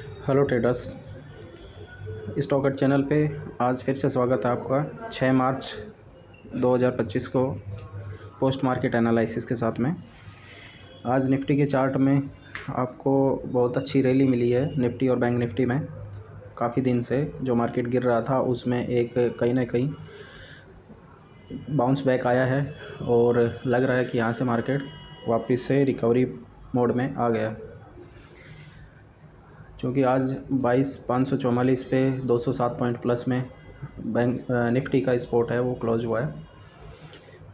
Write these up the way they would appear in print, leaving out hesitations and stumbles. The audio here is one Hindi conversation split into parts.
हेलो ट्रेडर्स, स्टॉकर चैनल पे आज फिर से स्वागत है आपका 6 मार्च 2025 को पोस्ट मार्केट एनालिसिस के साथ में। आज निफ्टी के चार्ट में आपको बहुत अच्छी रैली मिली है। निफ्टी और बैंक निफ्टी में काफ़ी दिन से जो मार्केट गिर रहा था उसमें एक कहीं ना कहीं बाउंस बैक आया है और लग रहा है कि यहाँ से मार्केट वापस से रिकवरी मोड में आ गया, क्योंकि आज 22,544 पे 207 पॉइंट प्लस में बैंक निफ्टी का स्पॉट है वो क्लोज हुआ है।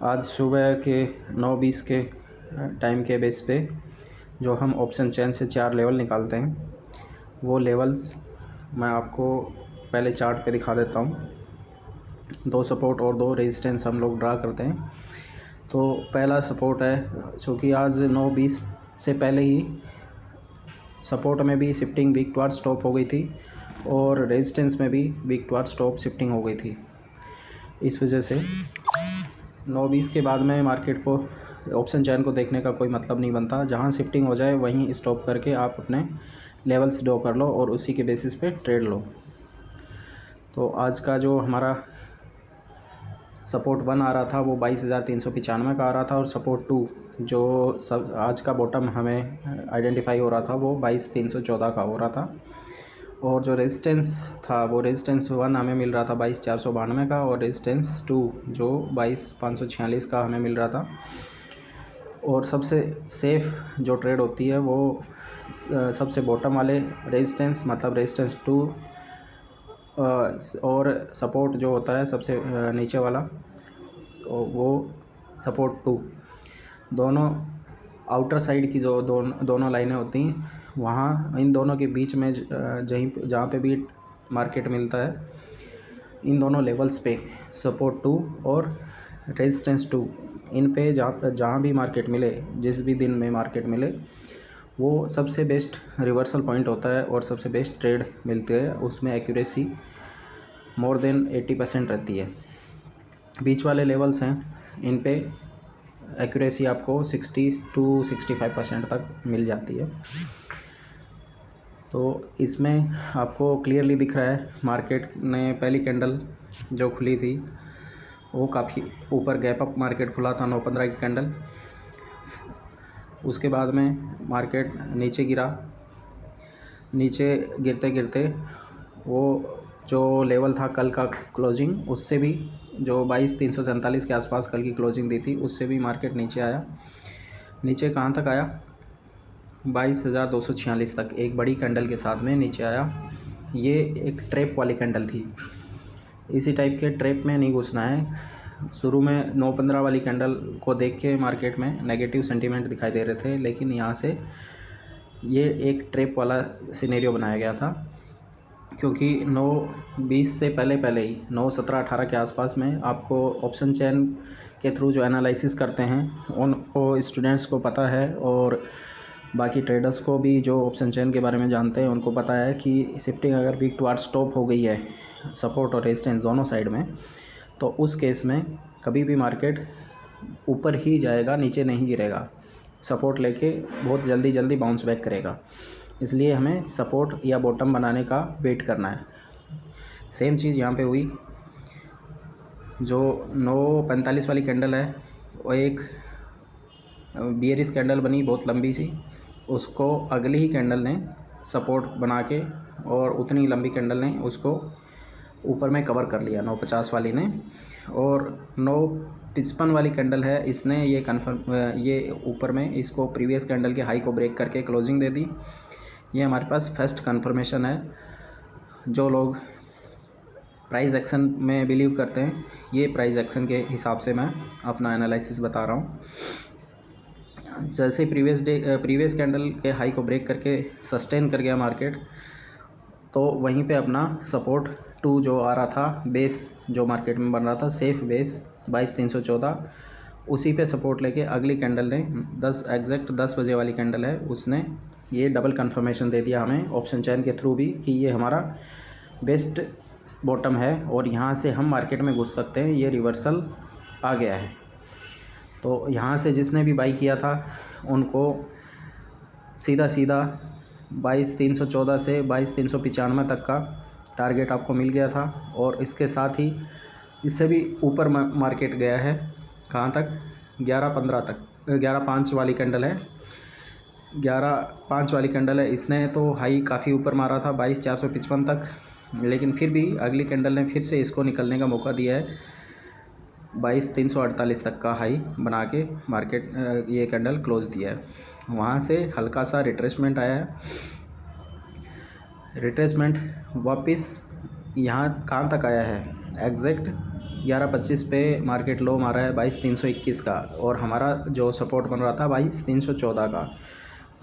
आज सुबह के 9:20 के टाइम के बेस पे जो हम ऑप्शन चेन से 4 लेवल निकालते हैं वो लेवल्स मैं आपको पहले चार्ट पे दिखा देता हूँ। 2 सपोर्ट और 2 रेजिस्टेंस हम लोग ड्रा करते हैं। तो पहला सपोर्ट है, चूँकि आज 9:20 से पहले ही सपोर्ट में भी शिफ्टिंग वीक टुवर्ड स्टॉप हो गई थी और रेजिस्टेंस में भी वीक टुवर्ड स्टॉप शिफ्टिंग हो गई थी। इस वजह से 9:20 के बाद में मार्केट को ऑप्शन चैन को देखने का कोई मतलब नहीं बनता। जहां शिफ्टिंग हो जाए वहीं स्टॉप करके आप अपने लेवल्स ड्रॉ कर लो और उसी के बेसिस पे ट्रेड लो। तो आज का जो हमारा सपोर्ट 1 आ रहा था वो 22,395 का आ रहा था और सपोर्ट 2 जो सब आज का बॉटम हमें आइडेंटिफाई हो रहा था वो 22,314 का हो रहा था। और जो रेजिस्टेंस था वो रेजिस्टेंस 1 हमें मिल रहा था 22,492 का और रेजिस्टेंस 2 जो 22,546 का हमें मिल रहा था। और सबसे सेफ़ जो ट्रेड होती है वो सबसे बॉटम वाले रेजिस्टेंस मतलब रेजिस्टेंस 2 और सपोर्ट जो होता है सबसे नीचे वाला वो सपोर्ट 2, दोनों आउटर साइड की जो दोनों लाइनें होती हैं वहाँ इन दोनों के बीच में जहाँ पे भी मार्केट मिलता है इन दोनों लेवल्स पे सपोर्ट 2 और रेजिस्टेंस 2 इन पे जहाँ भी मार्केट मिले, जिस भी दिन में मार्केट मिले वो सबसे बेस्ट रिवर्सल पॉइंट होता है और सबसे बेस्ट ट्रेड मिलती है। उसमें एक्यूरेसी मोर देन 80% रहती है। बीच वाले लेवल्स हैं इन पे एक्यूरेसी आपको 60 to 65% तक मिल जाती है। तो इसमें आपको क्लियरली दिख रहा है मार्केट ने पहली कैंडल जो खुली थी वो काफ़ी ऊपर गैप अप मार्केट खुला था 9:15 की कैंडल। उसके बाद में मार्केट नीचे गिरा, नीचे गिरते गिरते वो जो लेवल था कल का क्लोजिंग उससे भी जो 22,347 के आसपास कल की क्लोजिंग दी थी उससे भी मार्केट नीचे आया। नीचे कहाँ तक आया? 22,246 तक एक बड़ी कैंडल के साथ में नीचे आया। ये एक ट्रैप वाली कैंडल थी। इसी टाइप के ट्रैप में नहीं घुसना है। शुरू में 9:15 वाली कैंडल को देख के मार्केट में नेगेटिव सेंटीमेंट दिखाई दे रहे थे, लेकिन यहाँ से ये एक ट्रैप वाला सिनेरियो बनाया गया था, क्योंकि 9:20 से पहले ही 9:17-18 के आसपास में आपको ऑप्शन चेन के थ्रू जो एनालिसिस करते हैं उनको स्टूडेंट्स को पता है और बाकी ट्रेडर्स को भी जो ऑप्शन चेन के बारे में जानते हैं उनको पता है कि शिफ्टिंग अगर वीक टुवर्ड स्टॉप हो गई है सपोर्ट और रेजिस्टेंस दोनों साइड में, तो उस केस में कभी भी मार्केट ऊपर ही जाएगा, नीचे नहीं गिरेगा। सपोर्ट लेके बहुत जल्दी बाउंस बैक करेगा। इसलिए हमें सपोर्ट या बॉटम बनाने का वेट करना है। सेम चीज़ यहाँ पे हुई। जो 9:45 वाली कैंडल है वो एक बियरिश कैंडल बनी बहुत लंबी सी, उसको अगली ही कैंडल ने सपोर्ट बना के और उतनी लंबी कैंडल ने उसको ऊपर में कवर कर लिया 9:50 वाली ने। और 9:55 वाली कैंडल है, इसने ये ऊपर में इसको प्रीवियस कैंडल के हाई को ब्रेक करके क्लोजिंग दे दी। ये हमारे पास फर्स्ट कन्फर्मेशन है। जो लोग प्राइस एक्शन में बिलीव करते हैं, ये प्राइस एक्शन के हिसाब से मैं अपना एनालिसिस बता रहा हूँ। जैसे प्रीवियस कैंडल के हाई को ब्रेक करके सस्टेन कर गया मार्केट, तो वहीं पे अपना सपोर्ट 2 जो आ रहा था, बेस जो मार्केट में बन रहा था, सेफ बेस 22,314, उसी पे सपोर्ट लेके अगली कैंडल ने 10 बजे वाली कैंडल है, उसने ये डबल कंफर्मेशन दे दिया हमें ऑप्शन चैन के थ्रू भी कि ये हमारा बेस्ट बॉटम है और यहाँ से हम मार्केट में घुस सकते हैं, ये रिवर्सल आ गया है। तो यहाँ से जिसने भी बाई किया था उनको सीधा 22,314 से 22,395 तक का टारगेट आपको मिल गया था। और इसके साथ ही इससे भी ऊपर मार्केट गया है। कहाँ तक? 11.15 तक। 11.5 वाली कैंडल है, 11.5 वाली कैंडल है। इसने तो हाई काफ़ी ऊपर मारा था 22,455 तक, लेकिन फिर भी अगली कैंडल ने फिर से इसको निकलने का मौका दिया है। 22,348 तक का हाई बना के मार्केट ये कैंडल क्लोज दिया है। वहाँ से हल्का सा रिट्रेसमेंट आया है। रिट्रेसमेंट वापस यहाँ कहाँ तक आया है? एग्जैक्ट 11.25 पे मार्केट लो मारा है 22,321 का, और हमारा जो सपोर्ट बन रहा था 22,314 का।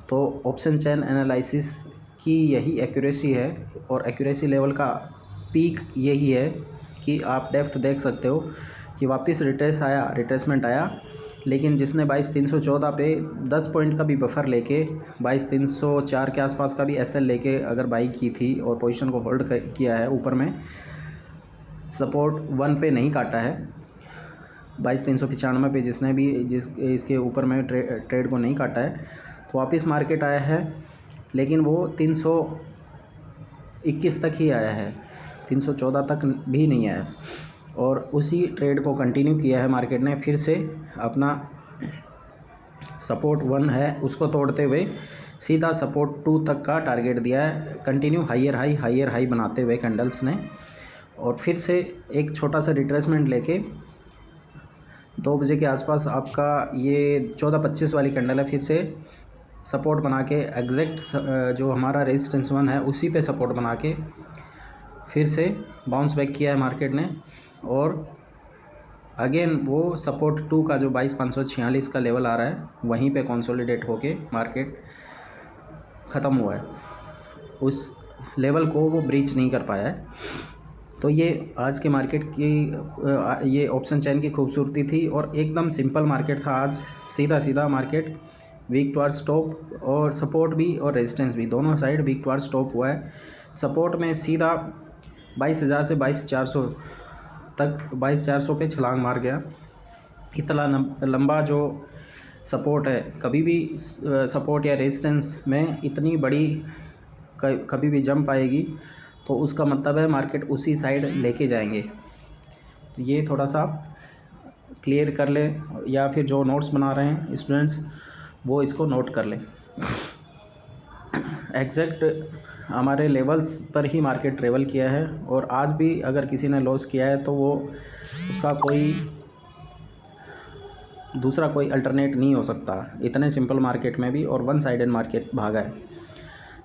तो ऑप्शन चेन एनालिसिस की यही एक्यूरेसी है, और एक्यूरेसी लेवल का पीक यही है कि आप डेप्थ देख सकते हो कि वापस रिट्रेसमेंट आया, लेकिन जिसने 22,314 पे 10 पॉइंट का भी बफर लेके 22,304 के आसपास का भी एसएल लेके अगर बाई की थी और पोजीशन को होल्ड किया है, ऊपर में सपोर्ट 1 पे नहीं काटा है, 22,395 पे जिसने भी इसके ऊपर में ट्रेड को नहीं काटा है, तो वापस मार्केट आया है। लेकिन वो 321 तक ही आया है, 314 तक भी नहीं आया, और उसी ट्रेड को कंटिन्यू किया है मार्केट ने। फिर से अपना सपोर्ट 1 है उसको तोड़ते हुए सीधा सपोर्ट 2 तक का टारगेट दिया है। कंटिन्यू हायर हाई बनाते हुए कैंडल्स ने, और फिर से एक छोटा सा रिट्रेसमेंट लेके 2 बजे के आसपास आपका ये 14.25 वाली कैंडल है, फिर से सपोर्ट बना के एग्जैक्ट जो हमारा रेजिस्टेंस 1 है उसी पे सपोर्ट बना के फिर से बाउंस बैक किया है मार्केट ने। और अगेन वो सपोर्ट 2 का जो 22,546 का लेवल आ रहा है, वहीं पे कंसोलिडेट होके मार्केट ख़त्म हुआ है। उस लेवल को वो ब्रीच नहीं कर पाया है। तो ये आज के मार्केट की ये ऑप्शन चेन की खूबसूरती थी, और एकदम सिंपल मार्केट था आज। सीधा मार्केट वीक टुवर्ड्स टॉप, और सपोर्ट भी और रेजिस्टेंस भी दोनों साइड वीक टुवर्ड्स टॉप हुआ है। सपोर्ट में सीधा 22,000 से 22,400 तक, 22,400 पे छलांग मार गया। इतना लंबा जो सपोर्ट है, कभी भी सपोर्ट या रेजिस्टेंस में इतनी बड़ी कभी भी जंप आएगी तो उसका मतलब है मार्केट उसी साइड लेके जाएंगे। ये थोड़ा सा क्लियर कर लें, या फिर जो नोट्स बना रहे हैं स्टूडेंट्स वो इसको नोट कर लें। एग्जैक्ट हमारे लेवल्स पर ही मार्केट ट्रेवल किया है, और आज भी अगर किसी ने लॉस किया है तो वो उसका दूसरा कोई अल्टरनेट नहीं हो सकता इतने सिंपल मार्केट में भी, और वन साइडेड मार्केट भागा है।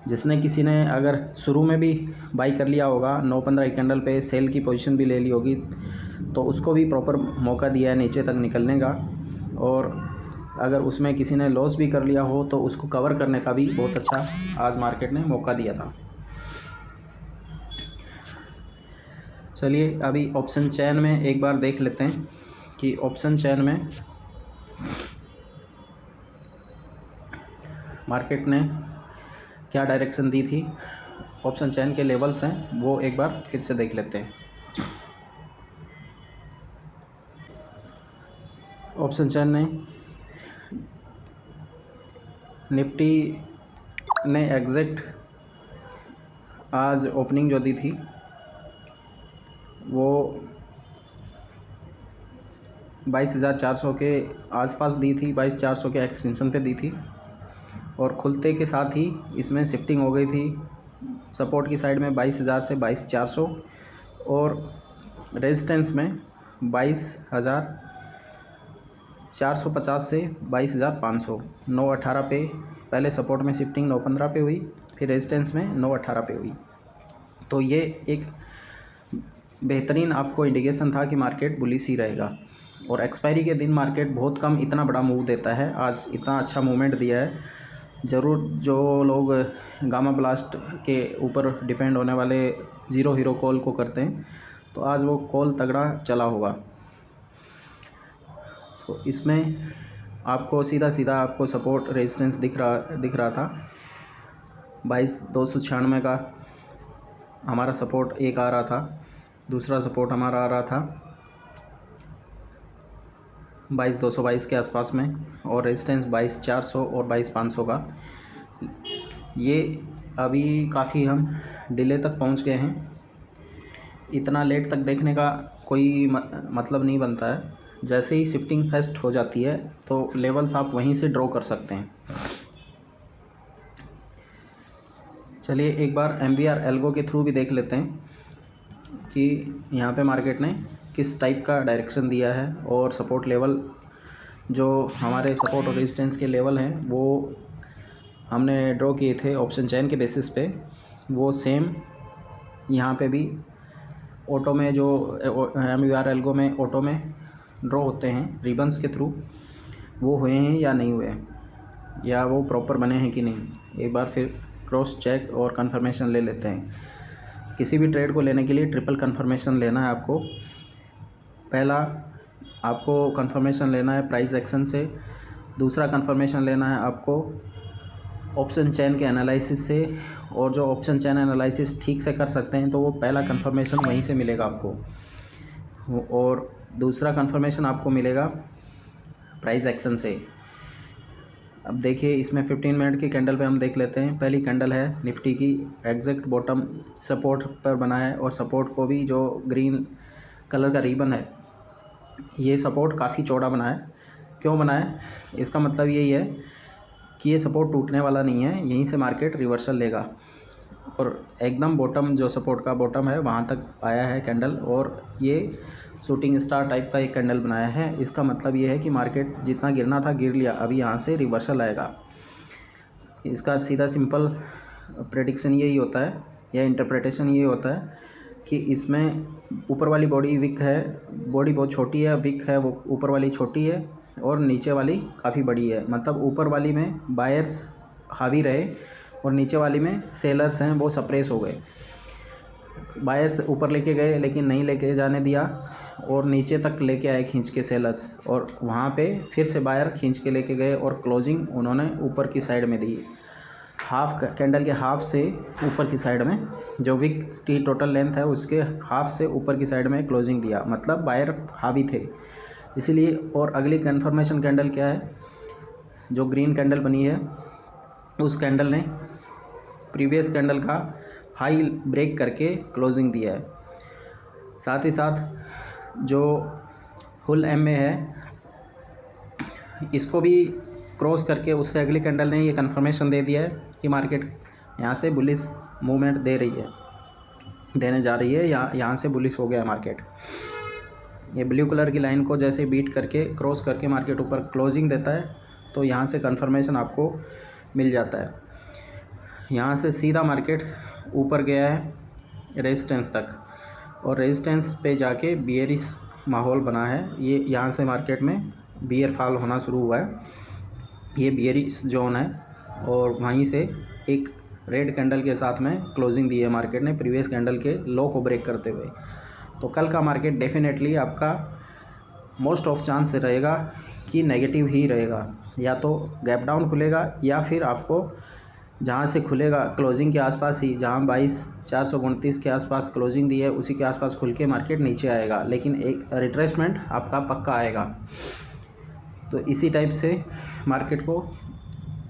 जिसने किसी ने अगर शुरू में भी बाई कर लिया होगा 9.15 कैंडल पे, सेल की पोजीशन भी ले ली होगी, तो उसको भी प्रॉपर मौका दिया है नीचे तक निकलने का। और अगर उसमें किसी ने लॉस भी कर लिया हो तो उसको कवर करने का भी बहुत अच्छा आज मार्केट ने मौका दिया था। चलिए अभी ऑप्शन चेन में एक बार देख लेते हैं कि ऑप्शन चेन में मार्केट ने क्या डायरेक्शन दी थी। ऑप्शन चेन के लेवल्स हैं वो एक बार फिर से देख लेते हैं। ऑप्शन चेन ने निफ्टी ने एग्जैक्ट आज ओपनिंग जो दी थी वो 22,400 के आसपास दी थी, 22,400 के एक्सटेंशन पे दी थी, और खुलते के साथ ही इसमें शिफ्टिंग हो गई थी सपोर्ट की साइड में 22,000 से 22,400, और रेजिस्टेंस में 22,450 से 22,500। 9.18 पे पहले सपोर्ट में शिफ्टिंग 9.15 पे हुई, फिर रेजिस्टेंस में 9.18 पे हुई। तो ये एक बेहतरीन आपको इंडिकेशन था कि मार्केट बुलिश ही रहेगा। और एक्सपायरी के दिन मार्केट बहुत कम इतना बड़ा मूव देता है, आज इतना अच्छा मूवमेंट दिया है। ज़रूर जो लोग गामा ब्लास्ट के ऊपर डिपेंड होने वाले ज़ीरो हीरो कॉल को करते हैं तो आज वो कॉल तगड़ा चला होगा। तो इसमें आपको सीधा आपको सपोर्ट रेजिस्टेंस दिख रहा था 22,296 का हमारा सपोर्ट एक आ रहा था, दूसरा सपोर्ट हमारा आ रहा था 22,222 के आसपास में, और रेजिस्टेंस 22,400 और 22,500 का। ये अभी काफ़ी हम डिले तक पहुंच गए हैं। इतना लेट तक देखने का कोई मतलब नहीं बनता है। जैसे ही शिफ्टिंग फेस्ट हो जाती है तो लेवल्स आप वहीं से ड्रॉ कर सकते हैं। चलिए एक बार MVR एल्गो के थ्रू भी देख लेते हैं कि यहाँ पे मार्केट ने किस टाइप का डायरेक्शन दिया है, और सपोर्ट लेवल जो हमारे सपोर्ट और रेजिस्टेंस के लेवल हैं वो हमने ड्रॉ किए थे ऑप्शन चेन के बेसिस पे, वो सेम यहाँ पे भी ऑटो में जो MVR एल्गो में ऑटो में ड्रॉ होते हैं रिबन्स के थ्रू, वो हुए हैं या नहीं हुए, या वो प्रॉपर बने हैं कि नहीं। एक बार फिर क्रॉस चेक और कंफर्मेशन ले लेते हैं। किसी भी ट्रेड को लेने के लिए ट्रिपल कंफर्मेशन लेना है आपको। पहला आपको कंफर्मेशन लेना है प्राइस एक्शन से, दूसरा कंफर्मेशन लेना है आपको ऑप्शन चेन के एनालिसिस से, और जो ऑप्शन चेन एनालिसिस ठीक से कर सकते हैं तो वो पहला कंफर्मेशन वहीं से मिलेगा आपको, और दूसरा कंफर्मेशन आपको मिलेगा प्राइस एक्शन से। अब देखिए इसमें 15 मिनट की कैंडल पे हम देख लेते हैं। पहली कैंडल है निफ्टी की, एग्जैक्ट बॉटम सपोर्ट पर बना है, और सपोर्ट को भी जो ग्रीन कलर का रिबन है, ये सपोर्ट काफ़ी चौड़ा बना है। क्यों बना है, इसका मतलब यही है कि ये सपोर्ट टूटने वाला नहीं है, यहीं से मार्केट रिवर्सल लेगा, और एकदम बॉटम जो सपोर्ट का बॉटम है वहाँ तक आया है कैंडल, और ये शूटिंग स्टार टाइप का एक कैंडल बनाया है। इसका मतलब ये है कि मार्केट जितना गिरना था गिर लिया, अभी यहाँ से रिवर्सल आएगा। इसका सीधा सिंपल प्रेडिक्शन यही होता है, या इंटरप्रिटेशन यही होता है कि इसमें ऊपर वाली बॉडी वीक है, बॉडी बहुत छोटी है, वीक है, वो ऊपर वाली छोटी है, और नीचे वाली काफ़ी बड़ी है। मतलब ऊपर वाली में बायर्स हावी रहे और नीचे वाली में सेलर्स हैं वो सप्रेस हो गए। बायर्स ऊपर लेके गए लेकिन नहीं लेके जाने दिया, और नीचे तक लेके आए खींच के सेलर्स, और वहाँ पे फिर से बायर खींच के लेके गए, और क्लोजिंग उन्होंने ऊपर की साइड में दी। हाफ कैंडल के हाफ से ऊपर की साइड में, जो विक की टोटल लेंथ है उसके हाफ से ऊपर की साइड में क्लोजिंग दिया, मतलब बायर हावी थे इसीलिए। और अगली कन्फर्मेशन कैंडल क्या है, जो ग्रीन कैंडल बनी है, उस कैंडल ने प्रीवियस कैंडल का हाई ब्रेक करके क्लोजिंग दिया है। साथ ही साथ जो फुल MA है, इसको भी क्रॉस करके उससे अगली कैंडल ने ये कंफर्मेशन दे दिया है कि मार्केट यहाँ से बुलिश मूवमेंट देने जा रही है, यहाँ से बुलिश हो गया मार्केट। ये ब्लू कलर की लाइन को जैसे बीट करके क्रॉस करके मार्केट ऊपर क्लोजिंग देता है, तो यहाँ से कंफर्मेशन आपको मिल जाता है। यहाँ से सीधा मार्केट ऊपर गया है रेजिस्टेंस तक, और रेजिस्टेंस पे जाके बियरिश माहौल बना है। ये यहाँ से मार्केट में बियर फॉल होना शुरू हुआ है, ये बियरिश जोन है, और वहीं से एक रेड कैंडल के साथ में क्लोजिंग दी है मार्केट ने प्रीवियस कैंडल के लो को ब्रेक करते हुए। तो कल का मार्केट डेफिनेटली आपका मोस्ट ऑफ चांस रहेगा कि नेगेटिव ही रहेगा, या तो गैप डाउन खुलेगा, या फिर आपको जहाँ से खुलेगा क्लोजिंग के आसपास ही, जहाँ 22,429 के आसपास क्लोजिंग दी है उसी के आसपास खुल के मार्केट नीचे आएगा, लेकिन एक रिट्रेसमेंट आपका पक्का आएगा। तो इसी टाइप से मार्केट को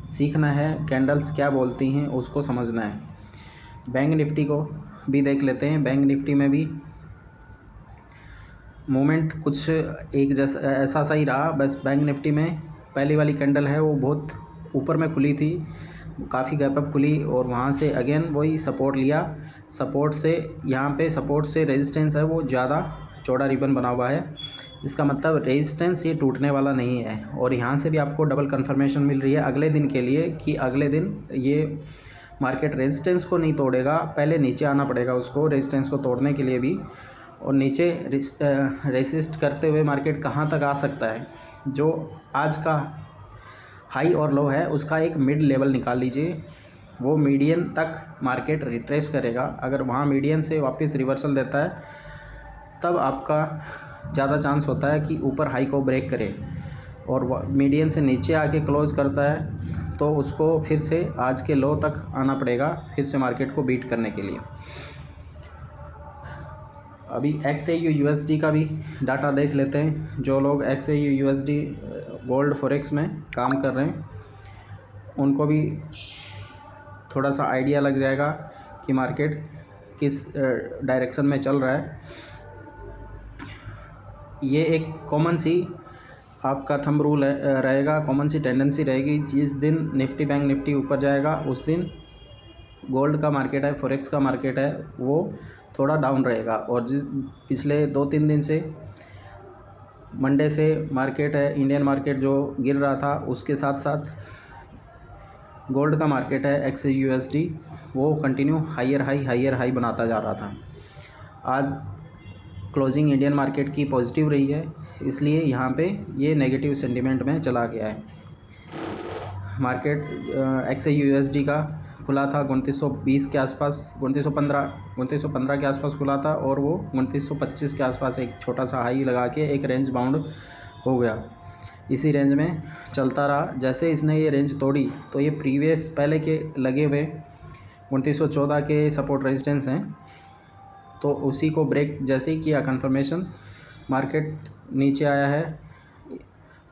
सीखना है, कैंडल्स क्या बोलती हैं उसको समझना है। बैंक निफ्टी को भी देख लेते हैं। बैंक निफ्टी में भी मूवमेंट कुछ एक जैसा ऐसा सा ही रहा, बस बैंक निफ्टी में पहली वाली कैंडल है वो बहुत ऊपर में खुली थी, काफ़ी गैप अप खुली, और वहाँ से अगेन वही सपोर्ट लिया। सपोर्ट से यहाँ पे सपोर्ट से रेजिस्टेंस है वो ज़्यादा चौड़ा रिबन बना हुआ है, इसका मतलब रेजिस्टेंस ये टूटने वाला नहीं है। और यहाँ से भी आपको डबल कंफर्मेशन मिल रही है अगले दिन के लिए कि अगले दिन ये मार्केट रेजिस्टेंस को नहीं तोड़ेगा, पहले नीचे आना पड़ेगा उसको रेजिस्टेंस को तोड़ने के लिए भी, और नीचे रेसिस्ट करते हुए मार्केट कहाँ तक आ सकता है। जो आज का हाई और लो है उसका एक मिड लेवल निकाल लीजिए, वो मीडियन तक मार्केट रिट्रेस करेगा। अगर वहाँ मीडियन से वापस रिवर्सल देता है तब आपका ज़्यादा चांस होता है कि ऊपर हाई को ब्रेक करे, और मीडियन से नीचे आके क्लोज करता है तो उसको फिर से आज के लो तक आना पड़ेगा फिर से मार्केट को बीट करने के लिए। अभी XAU USD का भी डाटा देख लेते हैं। जो लोग XAU USD गोल्ड फॉरेक्स में काम कर रहे हैं उनको भी थोड़ा सा आइडिया लग जाएगा कि मार्केट किस डायरेक्शन में चल रहा है। ये एक कॉमन सी आपका थंब रूल रहेगा, कॉमन सी टेंडेंसी रहेगी। जिस दिन निफ्टी बैंक निफ्टी ऊपर जाएगा उस दिन गोल्ड का मार्केट है, फॉरेक्स का मार्केट है, वो थोड़ा डाउन रहेगा। और जिस पिछले 2-3 दिन से मंडे से मार्केट है, इंडियन मार्केट जो गिर रहा था, उसके साथ साथ गोल्ड का मार्केट है XAUSD वो कंटिन्यू हायर हाई बनाता जा रहा था। आज क्लोजिंग इंडियन मार्केट की पॉजिटिव रही है, इसलिए यहाँ पे ये नेगेटिव सेंटीमेंट में चला गया है। मार्केट XAUSD का खुला था 2920 के आसपास, 2915 के आसपास खुला था, और वो 2925 के आसपास एक छोटा सा हाई लगा के एक रेंज बाउंड हो गया। इसी रेंज में चलता रहा। जैसे इसने ये रेंज तोड़ी तो ये प्रीवियस पहले के लगे हुए 2914 के सपोर्ट रेजिस्टेंस हैं, तो उसी को ब्रेक जैसे ही किया कंफर्मेशन, मार्केट नीचे आया है।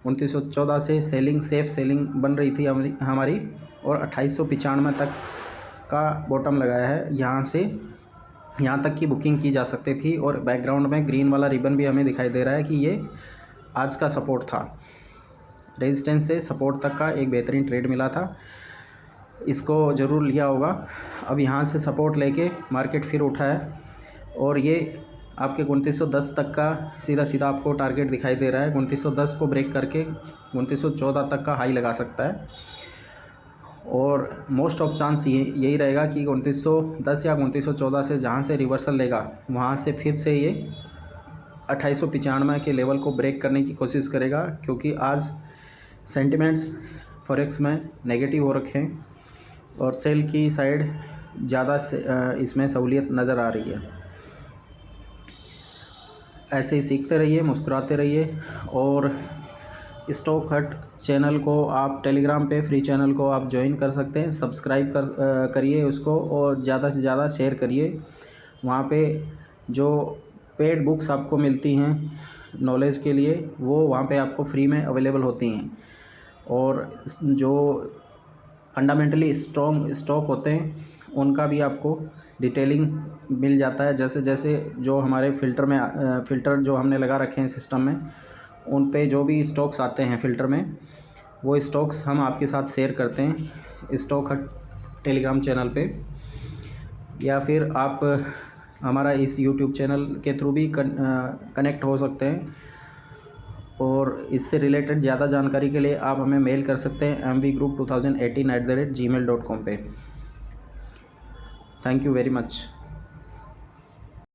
2914 से सेफ सेलिंग बन रही थी हमारी, और 2895 तक का बॉटम लगाया है। यहाँ तक की बुकिंग की जा सकती थी, और बैकग्राउंड में ग्रीन वाला रिबन भी हमें दिखाई दे रहा है कि ये आज का सपोर्ट था। रेजिस्टेंस से सपोर्ट तक का एक बेहतरीन ट्रेड मिला था, इसको ज़रूर लिया होगा। अब यहाँ से सपोर्ट लेके मार्केट फिर उठा है, और ये आपके 2910 तक का सीधा आपको टारगेट दिखाई दे रहा है। 2910 को ब्रेक करके 2914 तक का हाई लगा सकता है, और मोस्ट ऑफ चांस यही रहेगा कि 2910 या 2914 से जहाँ से रिवर्सल लेगा वहाँ से फिर से ये 2895 के लेवल को ब्रेक करने की कोशिश करेगा, क्योंकि आज सेंटिमेंट्स फॉरेक्स में नेगेटिव हो रखे हैं और सेल की साइड ज़्यादा इसमें सहूलियत नज़र आ रही है। ऐसे ही सीखते रहिए, मुस्कुराते रहिए, और स्टॉक हट चैनल को आप टेलीग्राम पे फ्री चैनल को आप ज्वाइन कर सकते हैं। सब्सक्राइब करिए उसको, और ज़्यादा से ज़्यादा शेयर करिए। वहाँ पे जो पेड बुक्स आपको मिलती हैं नॉलेज के लिए, वो वहाँ पे आपको फ्री में अवेलेबल होती हैं, और जो फंडामेंटली स्ट्रॉन्ग स्टॉक होते हैं उनका भी आपको डिटेलिंग मिल जाता है। जैसे जैसे जो हमारे फ़िल्टर जो हमने लगा रखे हैं सिस्टम में, उन पे जो भी स्टॉक्स आते हैं फ़िल्टर में, वो स्टॉक्स हम आपके साथ शेयर करते हैं स्टॉक हट टेलीग्राम चैनल पे, या फिर आप हमारा इस यूट्यूब चैनल के थ्रू भी कनेक्ट हो सकते हैं। और इससे रिलेटेड ज़्यादा जानकारी के लिए आप हमें मेल कर सकते हैं mvgroup2018@gmail.com पे। Thank you very much.